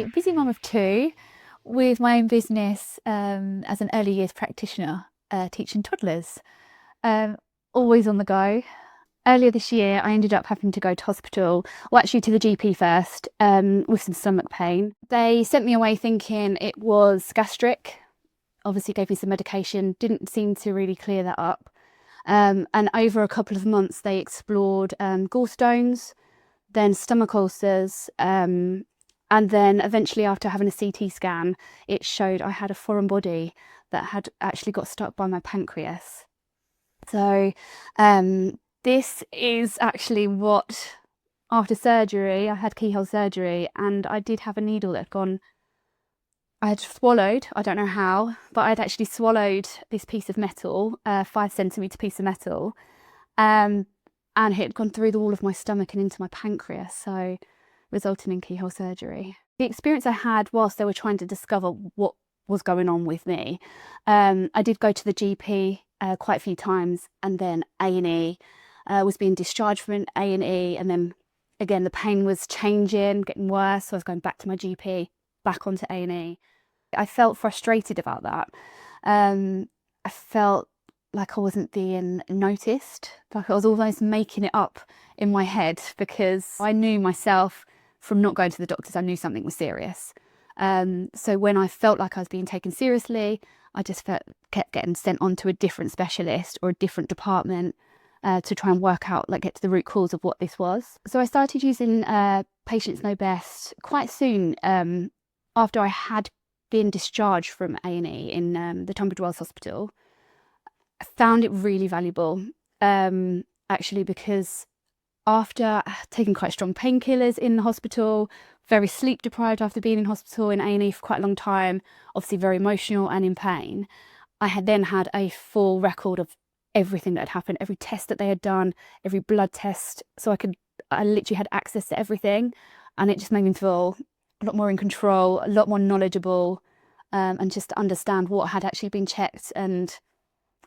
a busy mum of two with my own business as an early years practitioner, teaching toddlers, always on the go. Earlier this year, I ended up having to go to hospital, well, actually to the GP first, with some stomach pain. They sent me away thinking it was gastric. Obviously gave me some medication, didn't seem to really clear that up. And over a couple of months, they explored gallstones, then stomach ulcers, and then eventually after having a CT scan, it showed I had a foreign body that had actually got stuck by my pancreas. So this is actually what, after surgery, I had keyhole surgery, and I did have a needle that had gone, I had swallowed, I don't know how, but I'd actually swallowed this piece of metal, 5 centimetre piece of metal, and it had gone through the wall of my stomach and into my pancreas, so resulting in keyhole surgery. The experience I had whilst they were trying to discover what was going on with me, I did go to the GP quite a few times, and then A&E, was being discharged from an A&E, and then again the pain was changing, getting worse, so I was going back to my GP, back onto A&E. I felt frustrated about that. I felt like I wasn't being noticed, like I was almost making it up in my head, because I knew myself from not going to the doctors, I knew something was serious. So when I felt like I was being taken seriously, I just kept getting sent on to a different specialist or a different department to try and work out, like get to the root cause of what this was. So I started using Patients Know Best quite soon after I had been discharged from A&E in the Tunbridge Wells Hospital. I found it really valuable, actually, because after taking quite strong painkillers in the hospital, very sleep deprived after being in hospital in A&E for quite a long time, obviously very emotional and in pain, I had then had a full record of everything that had happened, every test that they had done, every blood test, so I literally had access to everything, and it just made me feel a lot more in control, a lot more knowledgeable, and just to understand what had actually been checked. And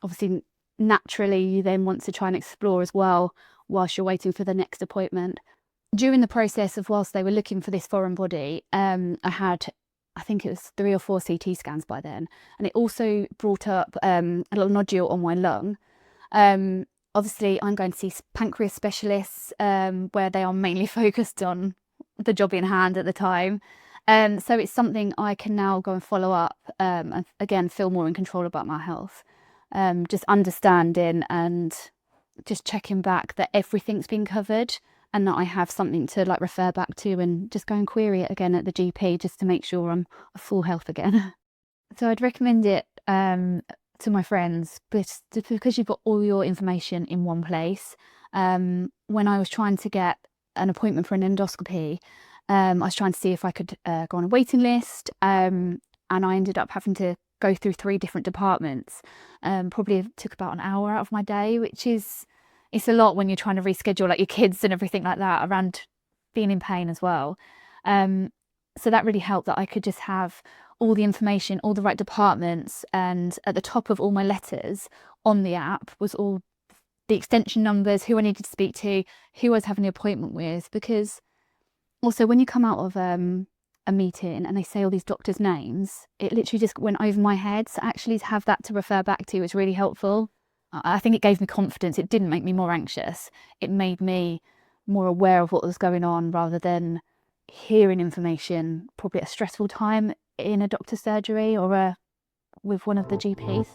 obviously naturally you then want to try and explore as well whilst you're waiting for the next appointment. During the process of whilst they were looking for this foreign body, I think it was 3 or 4 CT scans by then, and it also brought up a little nodule on my lung. Obviously I'm going to see pancreas specialists, where they are mainly focused on the job in hand at the time. So it's something I can now go and follow up, and again feel more in control about my health. Just understanding and just checking back that everything's been covered, and that I have something to like refer back to, and just go and query it again at the GP just to make sure I'm at full health again. So I'd recommend it to my friends, but because you've got all your information in one place. When I was trying to get an appointment for an endoscopy, I was trying to see if I could go on a waiting list, and I ended up having to go through 3 different departments. Probably took about an hour out of my day, which is, it's a lot when you're trying to reschedule like your kids and everything like that around being in pain as well. So that really helped that I could just have all the information, all the right departments, and at the top of all my letters on the app was all the extension numbers, who I needed to speak to, who I was having the appointment with. Because also when you come out of a meeting and they say all these doctors' names, it literally just went over my head. So actually to have that to refer back to was really helpful. I think it gave me confidence. It didn't make me more anxious. It made me more aware of what was going on, rather than hearing information probably at a stressful time in a doctor's surgery or with one of the GPs.